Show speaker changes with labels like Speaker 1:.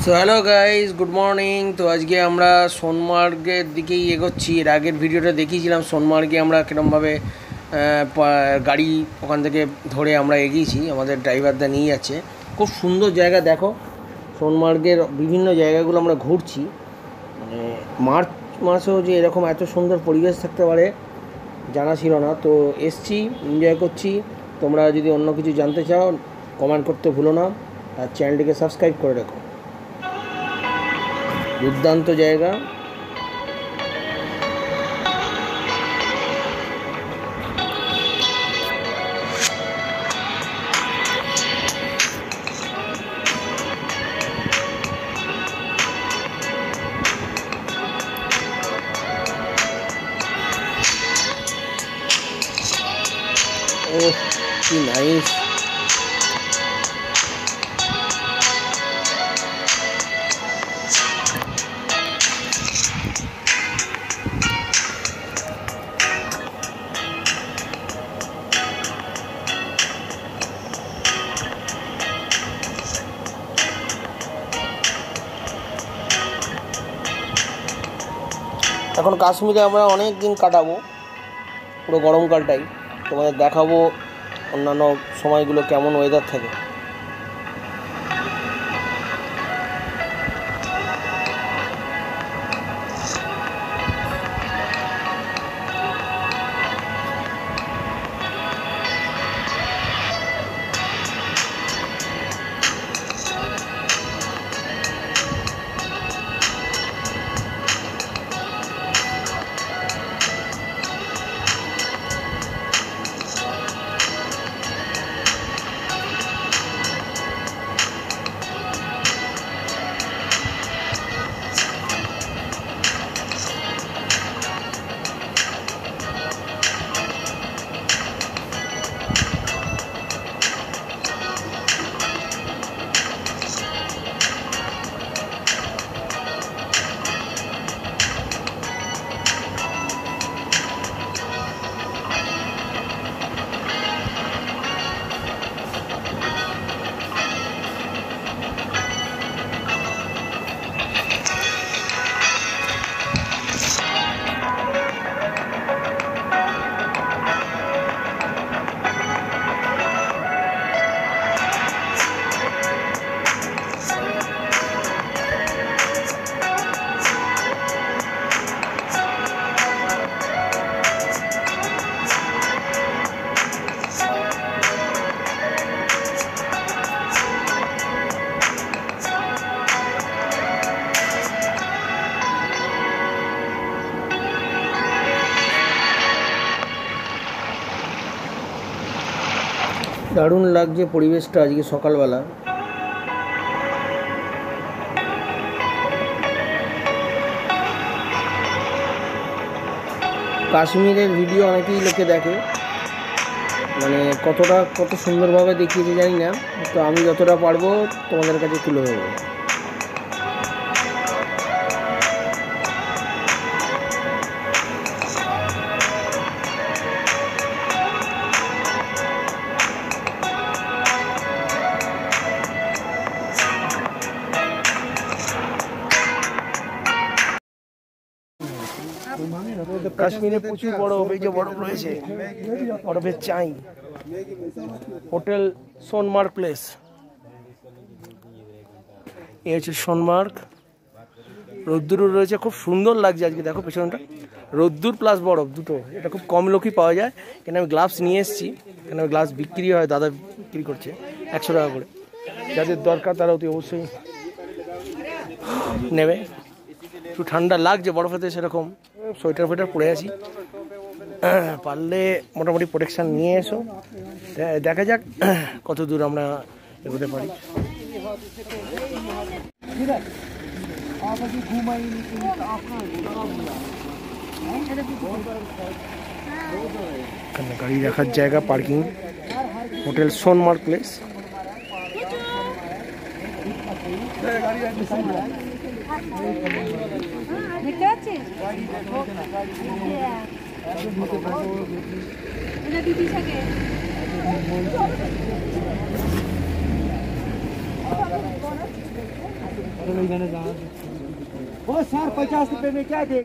Speaker 1: So hello guys, good morning. তো আজকে আমরা সোনমার্গের দিকেই এগোচ্ছি। এর আগের ভিডিওটা দেখিয়েছিলাম সোনমার্গে আমরা কীরকমভাবে গাড়ি ওখান থেকে ধরে আমরা এগিয়েছি, আমাদের ড্রাইভারদা নিয়ে যাচ্ছে। খুব সুন্দর জায়গা, দেখো সোনমার্গের বিভিন্ন জায়গাগুলো আমরা ঘুরছি। মানে মার্চ মাসেও যে এরকম এত সুন্দর পরিবেশ থাকতে পারে জানা ছিল না। তো এসছি, এনজয় করছি। তোমরা যদি অন্য কিছু জানতে চাও কমেন্ট করতে ভুলো না, আর চ্যানেলটিকে সাবস্ক্রাইব করে রাখো। দুর্দান্ত জায়গা। ওহ, কি নাইস। এখন কাশ্মীরে আমরা অনেক দিন কাটাবো, পুরো গরমকালটাই। তোমাদের দেখাবো অন্যান্য সময়গুলো কেমন ওয়েদার থাকে। দারুণ লাগছে পরিবেশটা আজকে সকালবেলা। কাশ্মীরের ভিডিও অনেকেই লোকে দেখে, মানে কত সুন্দরভাবে দেখিয়েছে জানি না, তো আমি যতটা পারবো তোমাদের কাছে তুলে ধরবো। কাশ্মীরে প্রচুর বরফ, এই যে বরফ রয়েছে, বরফের চাই। হোটেল সোনমার্গ প্লেস, এই হচ্ছে সোনমার্গ। রোদ্দুরও রয়েছে, খুব সুন্দর লাগছে আজকে। দেখো পেছনটা রোদ্দুর প্লাস বরফ দুটো, এটা খুব কম লোকই পাওয়া যায়। কেন আমি গ্লাভস নিয়ে এসেছি, কেন গ্লাভস বিক্রি হয়, দাদা বিক্রি করছে 100 টাকা করে। যাদের দরকার তারা অতি অবশ্যই নেবে। একটু ঠান্ডা লাগছে বরফেতে, সেরকম সোয়েটার ফোয়েটার পরে আছি। পারলে মোটামুটি প্রোটেকশান নিয়ে এসো, দেখা যাক কত দূর আমরা এগোতে পারি। গাড়ি রাখার জায়গা, পার্কিং, হোটেল সোনমার্গ প্লেস।
Speaker 2: দেখতে পাচ্ছিস? এটা দিদি থাকে।
Speaker 3: वो सर 50 रुपए में क्या दे